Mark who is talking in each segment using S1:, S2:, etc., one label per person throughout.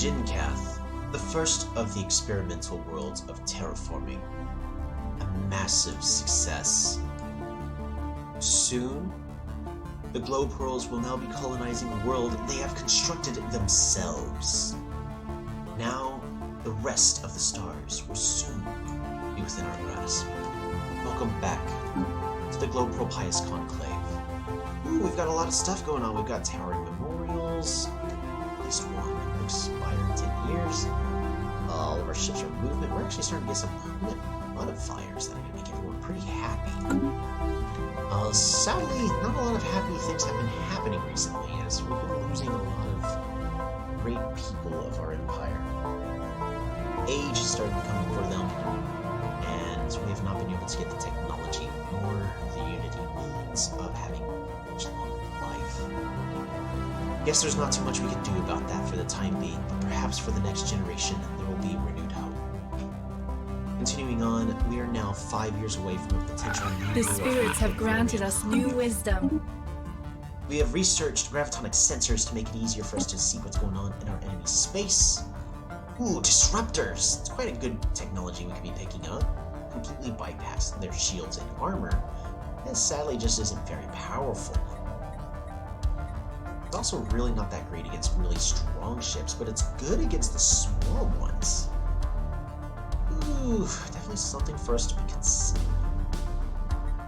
S1: Jinkath, the first of the experimental worlds of terraforming. A massive success. Soon, the Glowpearls will now be colonizing a world they have constructed themselves. Now, the rest of the stars will soon be within our grasp. Welcome back to the Glowpearl Pious Conclave. Ooh, we've got a lot of stuff going on. We've got towering memorials. At least one that expired 10 years. All of our ships are in movement. We're actually starting to get some permanent modifiers that are going to make everyone pretty happy. Sadly, not a lot of happy things have been happening recently, as we've been losing a lot of great people of our empire. Age is starting to come for them, and we have not been able to get the technology nor the unity needs of having a much longer life. Guess there's not too much we can do about that for the time being, but perhaps for the next generation there will be renewed hope. Continuing on, we are now 5 years away from a potential new
S2: The spirits have granted us new wisdom.
S1: We have researched gravitonic sensors to make it easier for us to see what's going on in our enemy space. Ooh, disruptors! It's quite a good technology we could be picking up. Completely bypass their shields and armor, and sadly just isn't very powerful. It's also really not that great against really strong ships, but it's good against the small ones. Ooh, definitely something for us to be considering.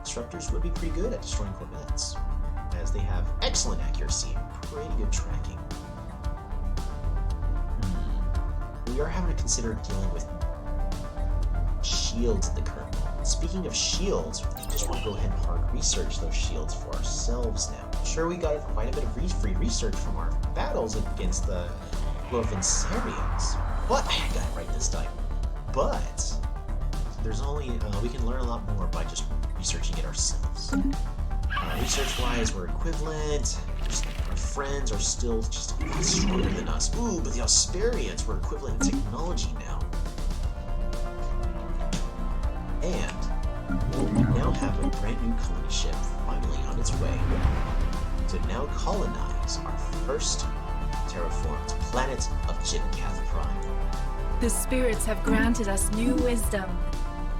S1: Disruptors would be pretty good at destroying corvettes, as they have excellent accuracy and pretty good tracking. We are having to consider dealing with shields in the current moment. Speaking of shields, we just want to go ahead and hard research those shields for ourselves now. Sure, we got quite a bit of free research from our battles against the Glowpearls, but I got it right this time. But there's only we can learn a lot more by just researching it ourselves. Research-wise, we're equivalent. Just our friends are still just a lot stronger than us. Ooh, but the Ausparians were equivalent in technology now. And we now have a brand new colony ship finally on its way to now colonize our first terraformed planet of Jinkath Prime.
S2: The spirits have granted us new wisdom.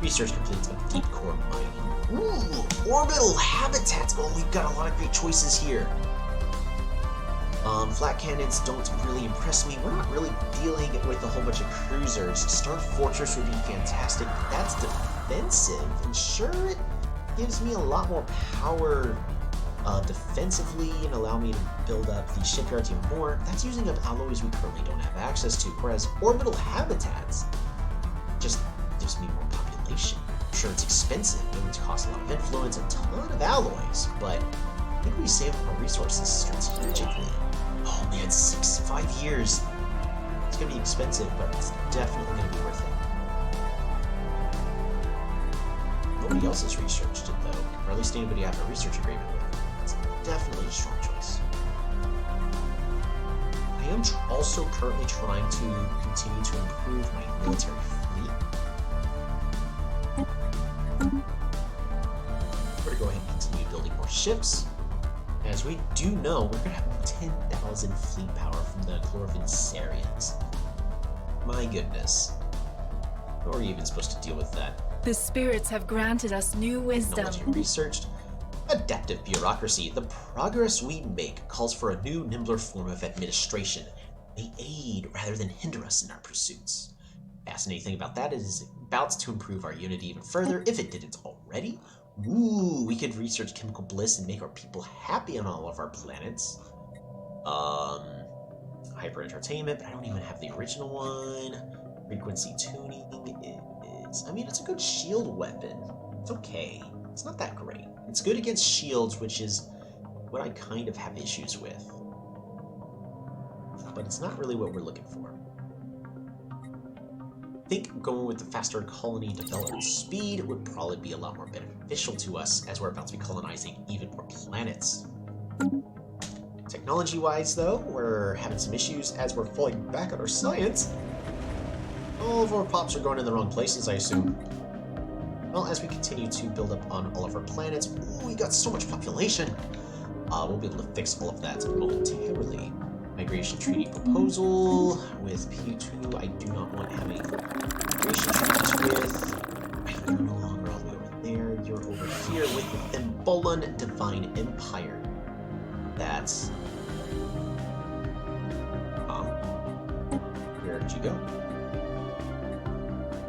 S1: Research completes of deep core mining. Ooh, orbital habitats! Oh, we've got a lot of great choices here. Flat cannons don't really impress me. We're not really dealing with a whole bunch of cruisers. Star Fortress would be fantastic, but that's defensive. And sure, it gives me a lot more power defensively and allow me to build up the shipyards even more. That's using up alloys we currently don't have access to, whereas orbital habitats just gives me more population. Sure, it's expensive, it would cost a lot of influence, a ton of alloys, but I think we save our resources strategically. Oh man, 5 years. It's gonna be expensive, but it's definitely gonna be worth it. Nobody else has researched it though, or at least anybody I have a research agreement with. It's definitely a strong choice. I am also currently trying to continue to improve my military fleet. We're going to go ahead and continue building more ships. As we do know, we're going to have 10,000 fleet power from the Glowpearls. My goodness. How are you even supposed to deal with that?
S2: The spirits have granted us new wisdom.
S1: Technology researched. Adaptive bureaucracy. The progress we make calls for a new, nimbler form of administration. They aid rather than hinder us in our pursuits. Fascinating thing about that is it's about to improve our unity even further, if it didn't already. Ooh, we could research chemical bliss and make our people happy on all of our planets. Hyper entertainment, but I don't even have the original one. Frequency tuning is, I mean, it's a good shield weapon. It's okay. It's not that great. It's good against shields, which is what I kind of have issues with. But it's not really what we're looking for. I think going with the faster colony development speed would probably be a lot more beneficial to us as we're about to be colonizing even more planets. Technology-wise, though, we're having some issues as we're falling back on our science. All of our pops are going in the wrong places, I assume. Well, as we continue to build up on all of our planets, ooh, we got so much population. We'll be able to fix all of that momentarily. My integration treaty proposal with P2. I do not want to have any integration treaties with. You're no longer all the way over there. You're over here with the Thimbolon Divine Empire. That's... where did you go?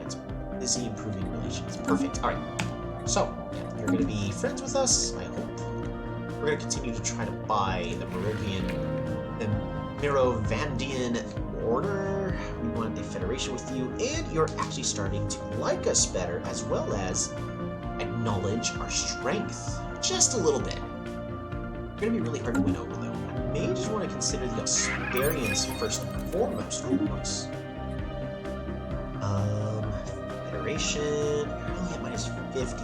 S1: It's busy improving relations. Perfect. Alright. So, you're going to be friends with us, I hope. We're going to continue to try to buy the Mirovandian Order. We want a federation with you, and you're actually starting to like us better, as well as acknowledge our strength. Just a little bit. It's going to be really hard to win over, though. I may just want to consider the Ausparians first and foremost. Ooh, nice. Federation. You're only at minus 50.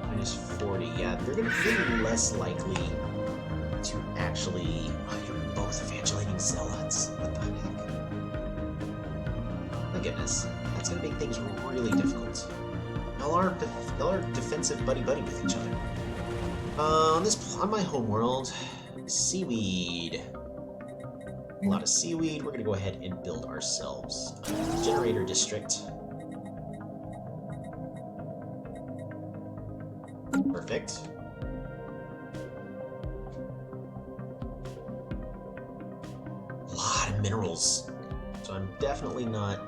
S1: Minus 40. Yeah, they're going to be less likely to actually... Oh, you're both evangelisting zealots. What the heck? My goodness. That's going to make things really difficult. Y'all are defensive buddy-buddy with each other. On my homeworld, seaweed. A lot of seaweed. We're going to go ahead and build ourselves a generator district. Perfect. A lot of minerals. So I'm definitely not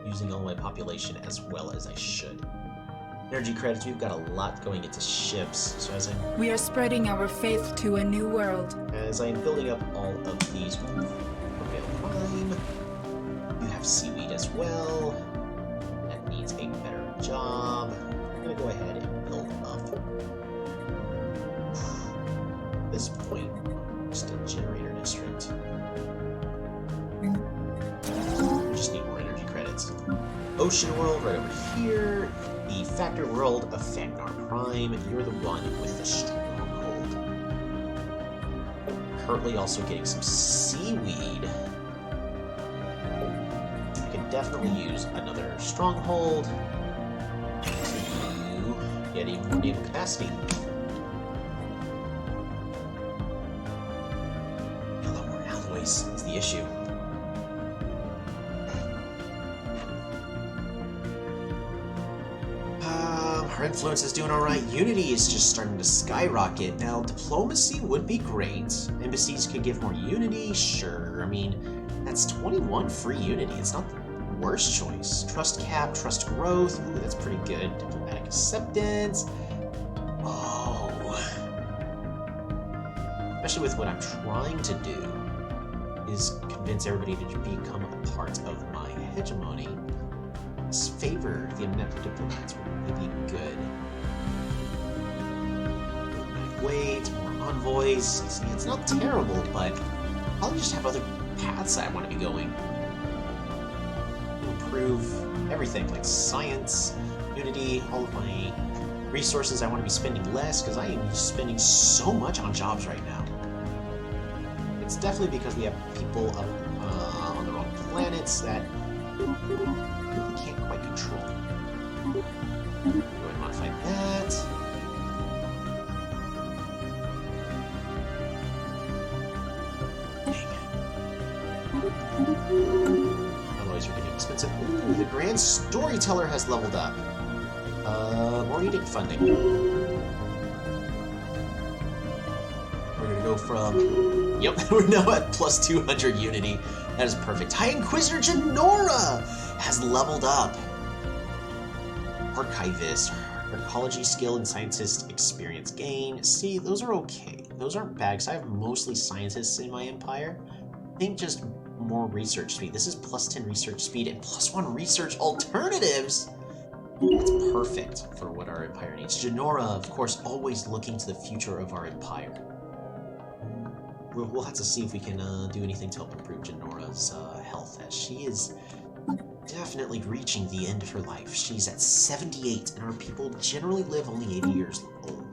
S1: using all my population as well as I should. Energy credits, we've got a lot going into ships, so
S2: We are spreading our faith to a new world.
S1: As I'm building up all of these prime, you have seaweed as well. That needs a better job. I'm gonna go ahead and build up this point, just a generator district. We just need more energy credits. Ocean world right over here. The factor world of Fagnar Prime. You're the one with the stronghold. Currently also getting some seaweed. I could definitely use another stronghold to get even more naval capacity. A lot more alloys is the issue. Our influence is doing alright. Unity is just starting to skyrocket. Now, diplomacy would be great. Embassies could give more unity, sure. I mean, that's 21 free unity. It's not the worst choice. Trust cap, trust growth. Ooh, that's pretty good. Diplomatic acceptance. Oh. Especially with what I'm trying to do is convince everybody to become a part of my hegemony. Favor the Amnet diplomats would really be good. Wait, more envoys. See, it's not terrible, but I'll just have other paths I want to be going. Improve everything, like science, unity, all of my resources I want to be spending less, because I am spending so much on jobs right now. It's definitely because we have people up on the wrong planets that really can't quite control. Go ahead and modify that. Otherwise you're getting expensive. Ooh, the Grand Storyteller has leveled up. More edict funding. We're gonna go from... Yep, we're now at plus 200 unity. That is perfect. High Inquisitor Genora has leveled up. Archivist, Arcology skill and Scientist experience gain. See, those are okay. Those aren't bad, because I have mostly scientists in my empire. I think just more research speed. This is plus 10 research speed and plus 1 research alternatives. That's perfect for what our empire needs. Genora, of course, always looking to the future of our empire. We'll have to see if we can do anything to help improve Genora's health, as she is definitely reaching the end of her life. She's at 78, and our people generally live only 80 years old.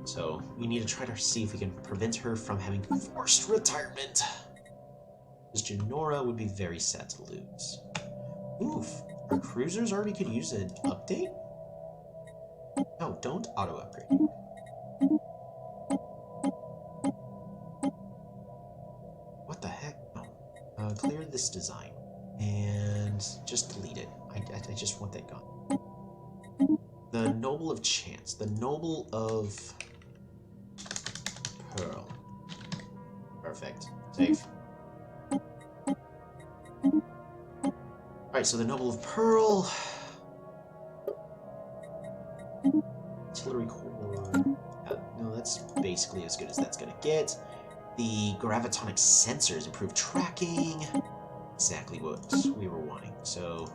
S1: So we need to try to see if we can prevent her from having forced retirement. Because Genora would be very sad to lose. Oof, our cruisers already could use an update? No, don't auto-upgrade. clear this design and just delete it. I just want that gone. The Noble of Chance. The Noble of Pearl. Perfect. Save. Alright, so the Noble of Pearl. Artillery Core. No, that's basically as good as that's gonna get. The gravitonic sensors improve tracking. Exactly what we were wanting. So,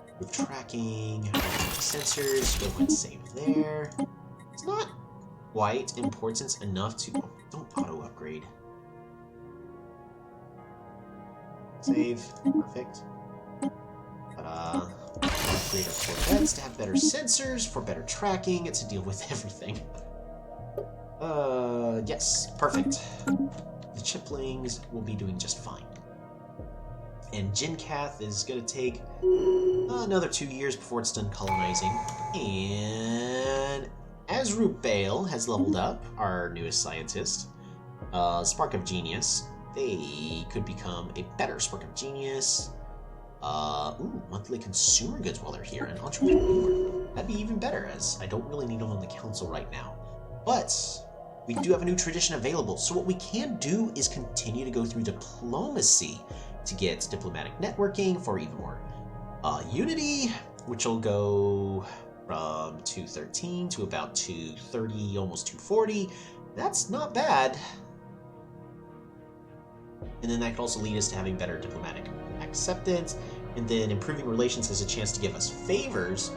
S1: improve tracking, sensors, go ahead and save there. It's not quite important enough to... Oh, don't auto-upgrade. Save. Perfect. Upgrade our Corvettes to have better sensors for better tracking and to deal with everything. Yes, perfect. The chiplings will be doing just fine. And Jinkath is going to take another 2 years before it's done colonizing. And Azrubale has leveled up, our newest scientist. Spark of Genius. They could become a better Spark of Genius. Monthly consumer goods while they're here. And entrepreneur. That'd be even better, as I don't really need them on the council right now. But we do have a new tradition available, so what we can do is continue to go through diplomacy to get diplomatic networking for even more unity, which will go from 213 to about 230, almost 240. That's not bad. And then that could also lead us to having better diplomatic acceptance, and then improving relations has a chance to give us favors.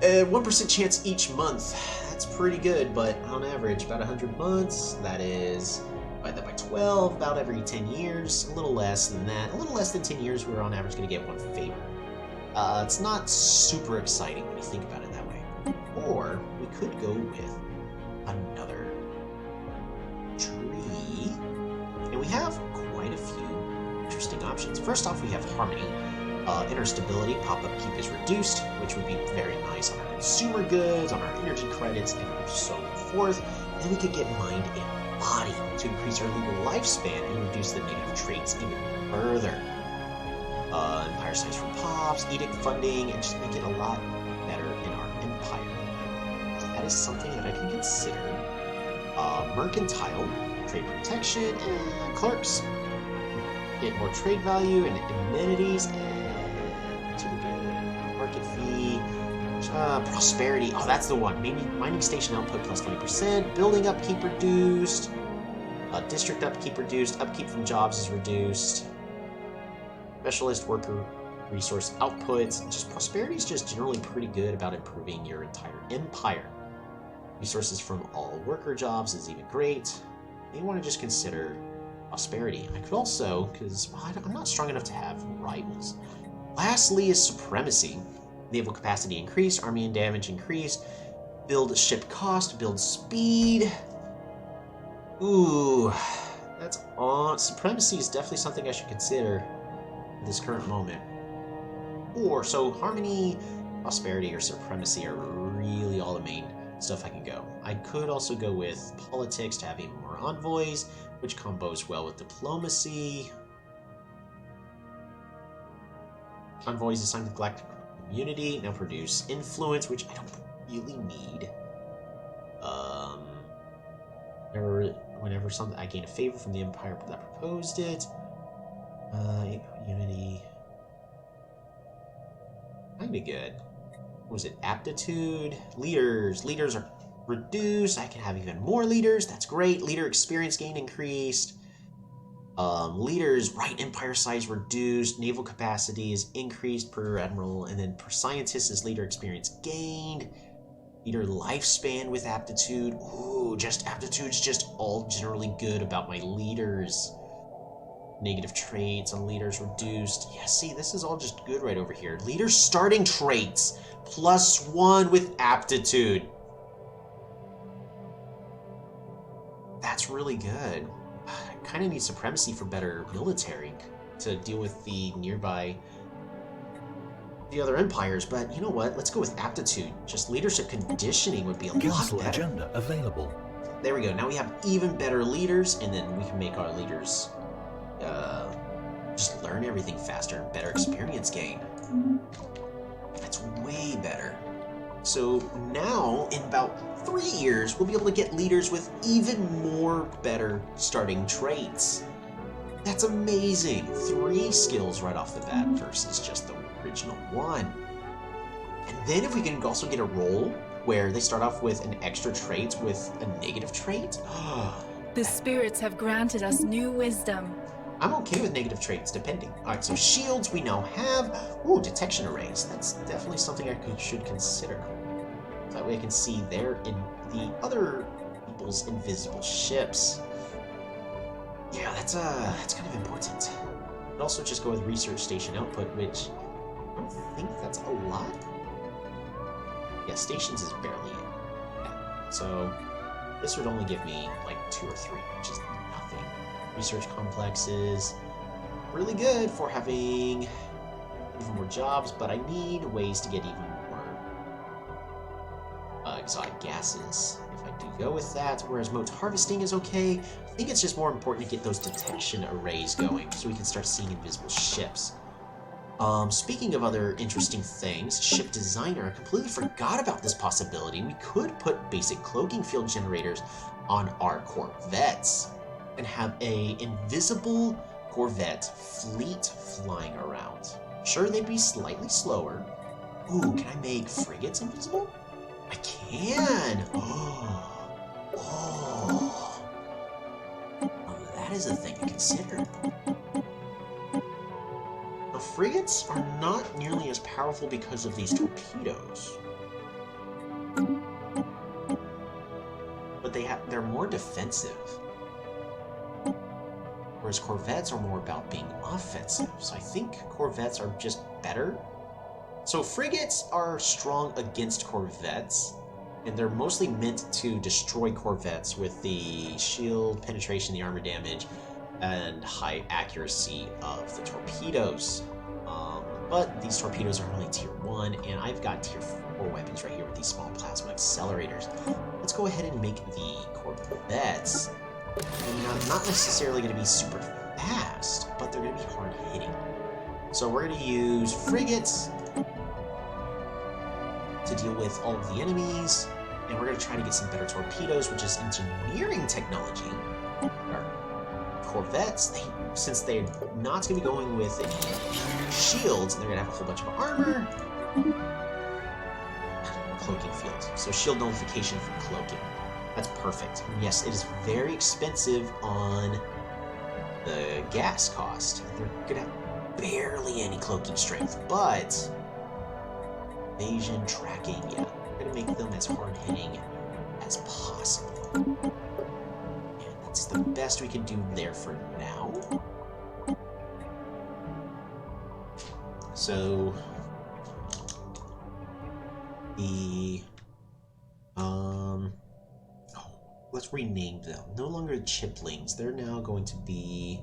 S1: 1% chance each month. That's pretty good, but on average, about 100 months. That is, divide that by 12, about every 10 years. A little less than that. A little less than 10 years, we're on average going to get 1 favor. It's not super exciting when you think about it that way. Or we could go with another tree. And we have quite a few interesting options. First off, we have Harmony. Inner stability, pop-up keep is reduced, which would be very nice on our consumer goods, on our energy credits, and so forth. And then we could get Mind and Body to increase our legal lifespan and reduce the negative traits even further. Empire size for pops, edict funding, and just make it a lot better in our empire. That is something that I can consider. Mercantile, trade protection, and clerks. Get more trade value and amenities, and market fee, prosperity. Oh, that's the one. Mining station output plus 20%. Building upkeep reduced. District upkeep reduced. Upkeep from jobs is reduced. Specialist worker resource outputs. Just prosperity is just generally pretty good about improving your entire empire. Resources from all worker jobs is even great. You want to just consider prosperity. I could also, because I'm not strong enough to have rivals. Lastly is supremacy. Naval capacity increased, army and damage increased, build ship cost, build speed. Ooh, that's on. Supremacy is definitely something I should consider at this current moment. Or, so harmony, prosperity, or supremacy are really all the main stuff I can go. I could also go with politics to have even more envoys, which combos well with diplomacy. Envoys assigned to the galactic community now produce influence, which I don't really need. Whenever I gain a favor from the empire that proposed it. Unity. Might be good. What was it? Aptitude. Leaders. Leaders are reduced. I can have even more leaders. That's great. Leader experience gain increased. Leaders, right empire size reduced. Naval capacity is increased per admiral. And then per scientist is leader experience gained. Leader lifespan with aptitude. Ooh, just aptitude's just all generally good about my leaders. Negative traits on leaders reduced. Yeah, see, this is all just good right over here. Leader starting traits. +1 with aptitude. That's really good. I kind of need supremacy for better military to deal with the other empires, but you know what? Let's go with aptitude. Just leadership conditioning would be a lot better.
S3: Agenda available.
S1: There we go. Now we have even better leaders, and then we can make our leaders just learn everything faster and better experience gain. That's way better. So now, in about 3 years, we'll be able to get leaders with even more better starting traits. That's amazing! 3 skills right off the bat versus just the original 1. And then if we can also get a role where they start off with an extra trait with a negative trait.
S2: The spirits have granted us new wisdom.
S1: I'm okay with negative traits, depending. Alright, so shields we now have. Ooh, detection arrays. That's definitely something I should consider. That way I can see there in the other people's invisible ships. Yeah, that's kind of important. I'd also just go with research station output, which I don't think that's a lot. Yeah, stations is barely it. Yeah. So this would only give me like 2 or 3, which is nothing. Research complexes, really good for having even more jobs, but I need ways to get even more exotic gases if I do go with that, whereas mote harvesting is okay. I think it's just more important to get those detection arrays going so we can start seeing invisible ships. Speaking of other interesting things, ship designer, I completely forgot about this possibility. We could put basic cloaking field generators on our corvettes and have a invisible corvette fleet flying around. Sure, they'd be slightly slower. Ooh, can I make frigates invisible? I can! Oh, well, that is a thing to consider. The frigates are not nearly as powerful because of these torpedoes. But they're more defensive. Whereas corvettes are more about being offensive. So I think corvettes are just better. So frigates are strong against corvettes, and they're mostly meant to destroy corvettes with the shield penetration, the armor damage, and high accuracy of the torpedoes. But these torpedoes are only tier 1, and I've got tier 4 weapons right here with these small plasma accelerators. Let's go ahead and make the corvettes. And not necessarily going to be super fast, but they're going to be hard hitting. So we're going to use frigates to deal with all of the enemies, and we're going to try to get some better torpedoes, which is engineering technology. Our corvettes, since they're not going to be going with any shields, they're going to have a whole bunch of armor. Cloaking field. So shield nullification for cloaking. That's perfect. And yes, it is very expensive on the gas cost. They're going to have barely any cloaking strength, but evasion, tracking, yeah. We're going to make them as hard-hitting as possible. And that's the best we can do there for now. So, let's rename them. No longer chiplings. They're now going to be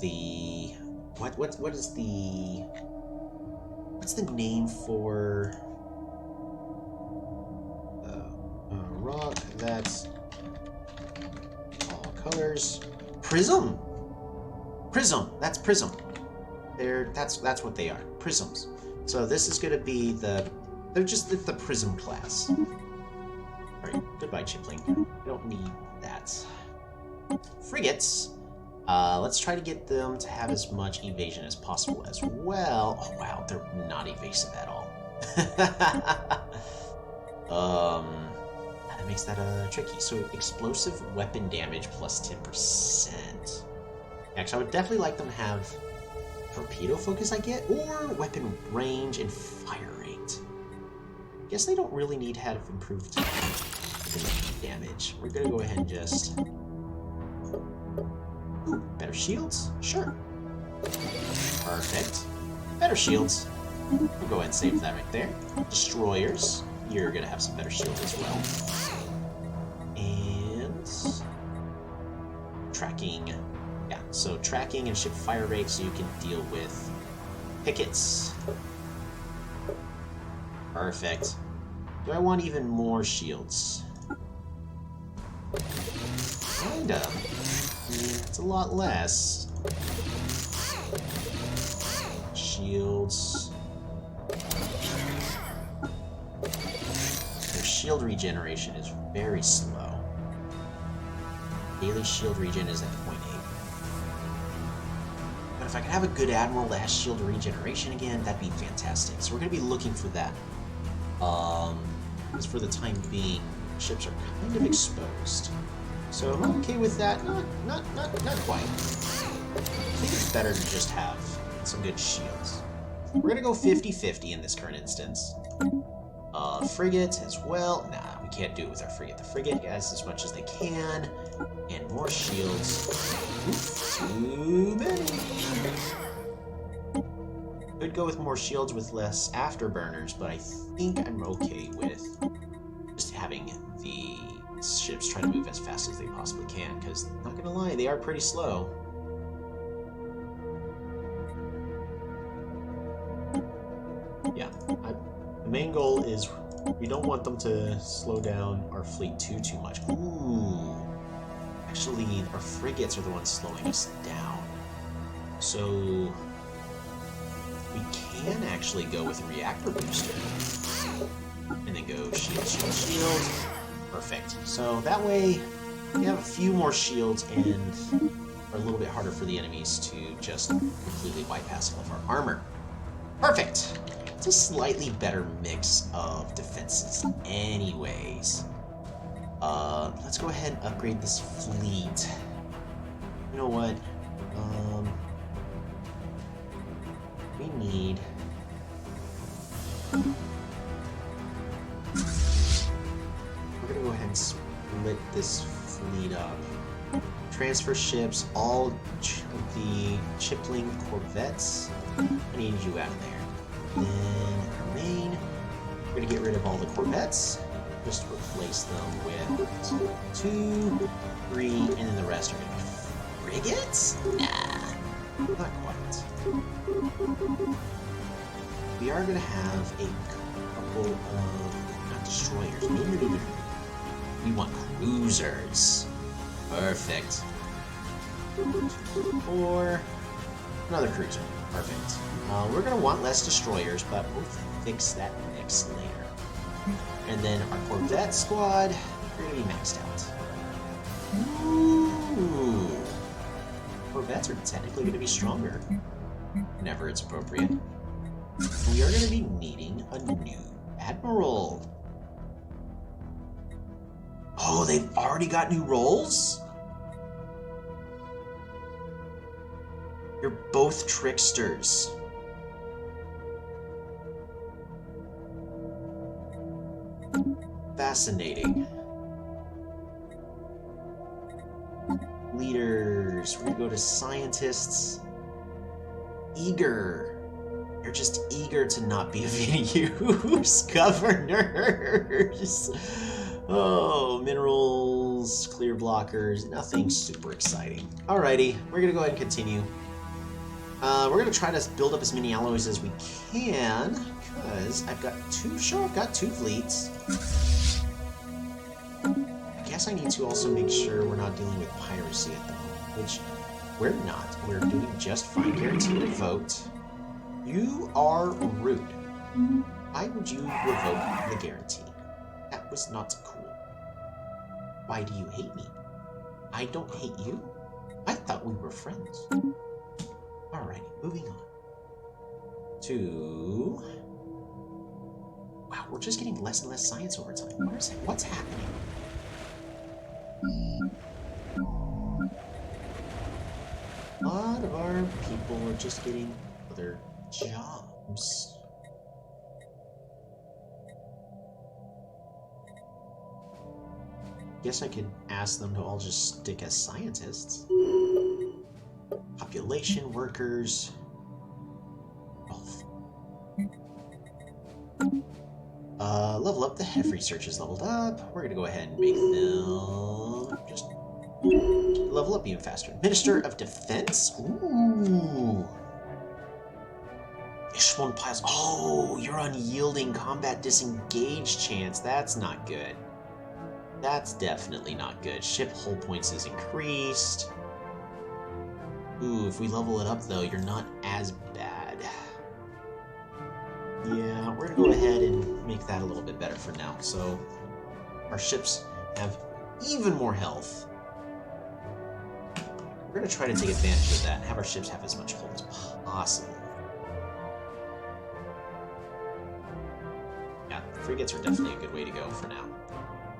S1: the... What's the name for rock that's all colors? Prism. That's prism. That's what they are. Prisms. So this is going to be they're just the prism class. All right, goodbye chipling. I don't need that. Frigates. Let's try to get them to have as much evasion as possible as well. Oh wow, they're not evasive at all. That makes that tricky. So explosive weapon damage plus 10%. Actually, I would definitely like them to have torpedo focus, I get, or weapon range and fire rate. Guess they don't really need to have improved damage. We're gonna go ahead and just... Ooh, better shields? Sure. Perfect. Better shields. We'll go ahead and save that right there. Destroyers. You're gonna have some better shields as well. And... tracking. Yeah, so tracking and ship fire rate so you can deal with pickets. Perfect. Do I want even more shields? Kinda. It's a lot less. Shields. Their shield regeneration is very slow. Daily shield regen is at 0.8. But if I could have a good admiral that has shield regeneration again, that'd be fantastic. So we're going to be looking for that. Because for the time being, ships are kind of exposed. So I'm okay with that. Not quite. I think it's better to just have some good shields. We're gonna go 50-50 in this current instance. Frigate as well. Nah, we can't do it with our frigate. The frigate has as much as they can. And more shields. Oof, too many. Could go with more shields with less afterburners, but I think I'm okay with just having the ships try to move as fast as they possibly can, because, not gonna lie, they are pretty slow. Yeah, the main goal is we don't want them to slow down our fleet too much. Ooh, actually, our frigates are the ones slowing us down. So we can actually go with a reactor booster. And then go shield, shield, shield. Perfect. So that way, we have a few more shields and are a little bit harder for the enemies to just completely bypass all of our armor. Perfect! It's a slightly better mix of defenses anyways. Let's go ahead and upgrade this fleet. You know what? We need... We're gonna go ahead and split this fleet up. Transfer ships, all the Chipling Corvettes. I need you out of there. Then our main, we're gonna get rid of all the Corvettes. Just replace them with 2, 3, and then the rest are gonna be frigates? Nah, not quite. We are gonna have a couple of, not destroyers, no. We want cruisers. Perfect. 4, another cruiser. Perfect. We're going to want less destroyers, but we'll fix that next later. And then our Corvette squad, we're going to be maxed out. Ooh. Corvettes are technically going to be stronger whenever it's appropriate. We are going to be needing a new admiral. Oh, they've already got new roles? You're both tricksters. Fascinating. Leaders. We're gonna go to scientists. Eager. You're just eager to not be of any use. Governors. Oh, minerals, clear blockers, nothing super exciting. Alrighty, we're gonna go ahead and continue. We're gonna try to build up as many alloys as we can, because I've got two fleets. I guess I need to also make sure we're not dealing with piracy at the moment, which we're not. We're doing just fine. Guarantee revote. You are rude. Why would you revoke the guarantee? That was not cool. Why do you hate me? I don't hate you. I thought we were friends. Alrighty, moving on. To... Wow, we're just getting less and less science over time. What's happening? A lot of our people are just getting other jobs. Guess I could ask them to all just stick as scientists. Population workers. Both. Level up. The head research is leveled up. We're gonna go ahead and make them just level up even faster. Minister of Defense. Ooh. Ishwan Piles. Oh, you're unyielding combat disengage chance. That's not good. That's definitely not good. Ship hull points is increased. Ooh, if we level it up though, you're not as bad. Yeah, we're gonna go ahead and make that a little bit better for now. So our ships have even more health. We're gonna try to take advantage of that and have our ships have as much hull as possible. Yeah, frigates are definitely a good way to go for now.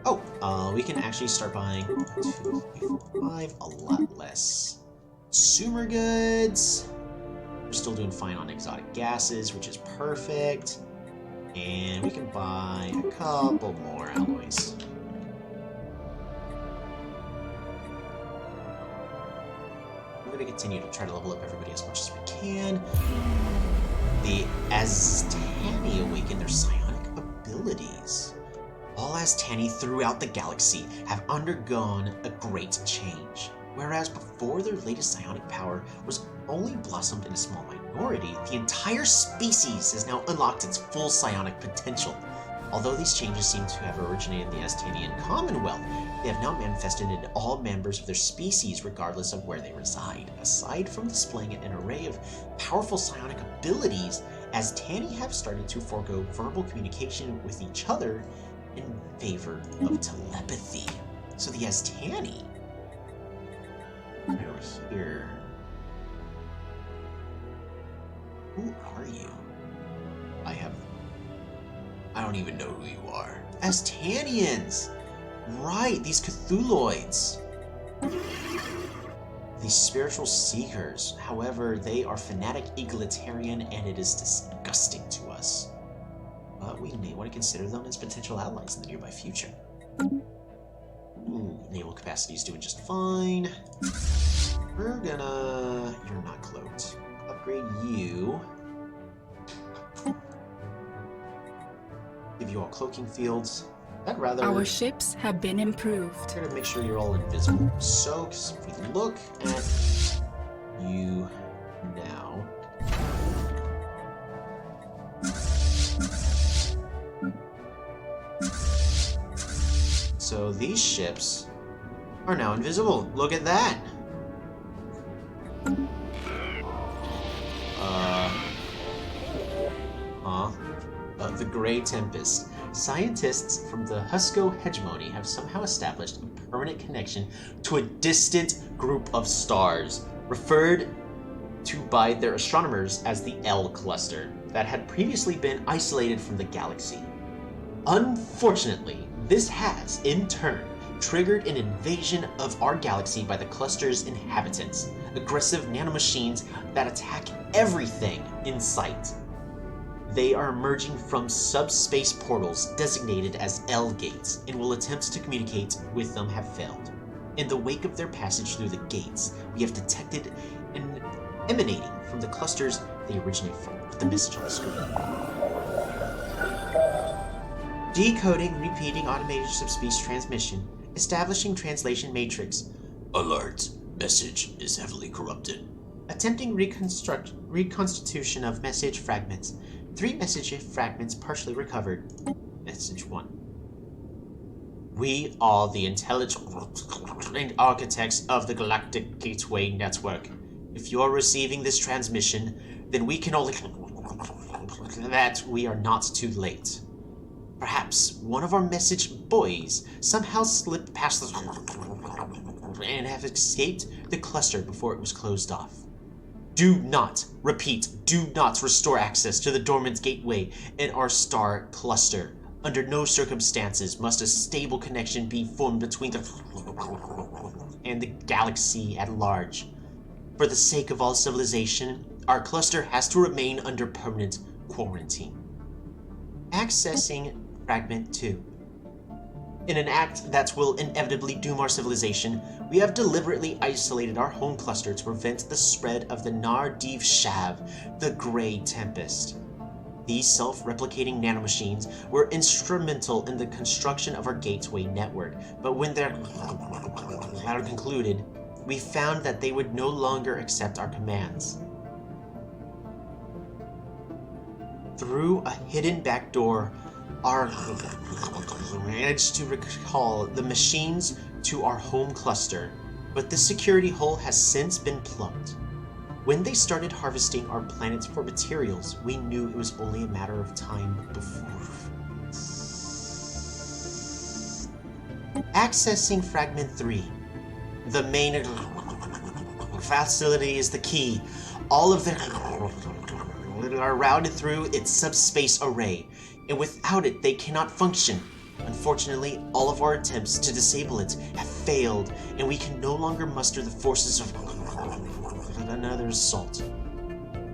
S1: Oh, we can actually start buying 1, 2, 3, 4, 5, a lot less consumer goods. We're still doing fine on exotic gases, which is perfect. And we can buy a couple more alloys. We're going to continue to try to level up everybody as much as we can. The Aztani awaken their psionic abilities. All Aztani throughout the galaxy have undergone a great change. Whereas before their latest psionic power was only blossomed in a small minority, the entire species has now unlocked its full psionic potential. Although these changes seem to have originated in the Aztanian Commonwealth, they have now manifested in all members of their species regardless of where they reside. Aside from displaying an array of powerful psionic abilities, Aztani have started to forego verbal communication with each other in favor of telepathy. So the Aztani, right over here. Who are you? I don't even know who you are. Aztanians! Right, these Cthulhuoids. These spiritual seekers. However, they are fanatic, egalitarian, and it is disgusting to us. But we may want to consider them as potential allies in the nearby future. Ooh, naval capacity is doing just fine. We're gonna... You're not cloaked. Upgrade you. Give you all cloaking fields. I'd rather...
S2: Our ships have been improved.
S1: I'm gonna make sure you're all invisible. So, if we look at you now... So these ships are now invisible. Look at that! The Grey Tempest. Scientists from the Husko hegemony have somehow established a permanent connection to a distant group of stars, referred to by their astronomers as the L cluster, that had previously been isolated from the galaxy. Unfortunately, this has, in turn, triggered an invasion of our galaxy by the cluster's inhabitants, aggressive nanomachines that attack everything in sight. They are emerging from subspace portals designated as L gates and will attempt to communicate with them have failed. In the wake of their passage through the gates, we have detected an emanating from the clusters they originate from, with the message on the screen. Decoding, repeating automated subspace transmission, establishing translation matrix. Alert, message is heavily corrupted. Attempting reconstitution of message fragments. 3 message fragments partially recovered. Message 1. We are the intelligent architects of the Galactic Gateway Network. If you are receiving this transmission, then we can only... that we are not too late. Perhaps one of our message boys somehow slipped past the... and have escaped the cluster before it was closed off. Do not, repeat, do not restore access to the dormant gateway in our star cluster. Under no circumstances must a stable connection be formed between the and the galaxy at large. For the sake of all civilization, our cluster has to remain under permanent quarantine. Accessing Fragment 2. In an act that will inevitably doom our civilization, we have deliberately isolated our home cluster to prevent the spread of the Nardiv Shav, the Grey Tempest. These self-replicating nanomachines were instrumental in the construction of our gateway network, but when their concluded, we found that they would no longer accept our commands. Through a hidden back door, our managed to recall the machines to our home cluster, but this security hole has since been plugged. When they started harvesting our planet for materials, we knew it was only a matter of time before. Accessing Fragment 3. The main facility is the key. All of them are routed through its subspace array, and without it they cannot function. Unfortunately, all of our attempts to disable it have failed, and we can no longer muster the forces of another assault.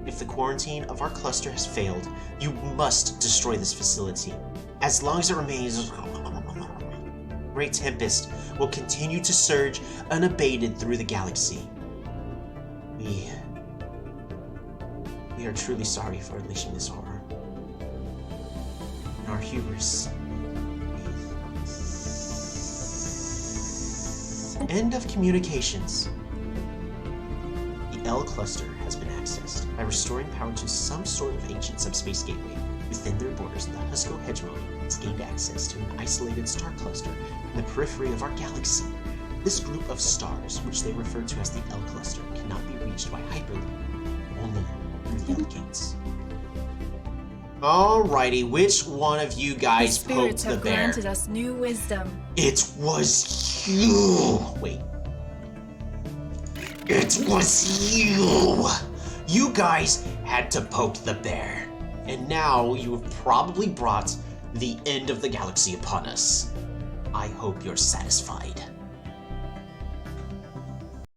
S1: If the quarantine of our cluster has failed, you must destroy this facility. As long as it remains, Great Tempest will continue to surge unabated through the galaxy. We are truly sorry for unleashing this horror. And our hubris. End of communications. The L cluster has been accessed. By restoring power to some sort of ancient subspace gateway within their borders, the Husko hegemony has gained access to an isolated star cluster in the periphery of our galaxy. This group of stars, which they refer to as the L cluster, cannot be reached by hyperloop, only through the L gates. Alrighty, which one of you guys poked the bear?
S2: The spirits have granted us new wisdom.
S1: It was you! Wait. It was you! You guys had to poke the bear. And now you have probably brought the end of the galaxy upon us. I hope you're satisfied.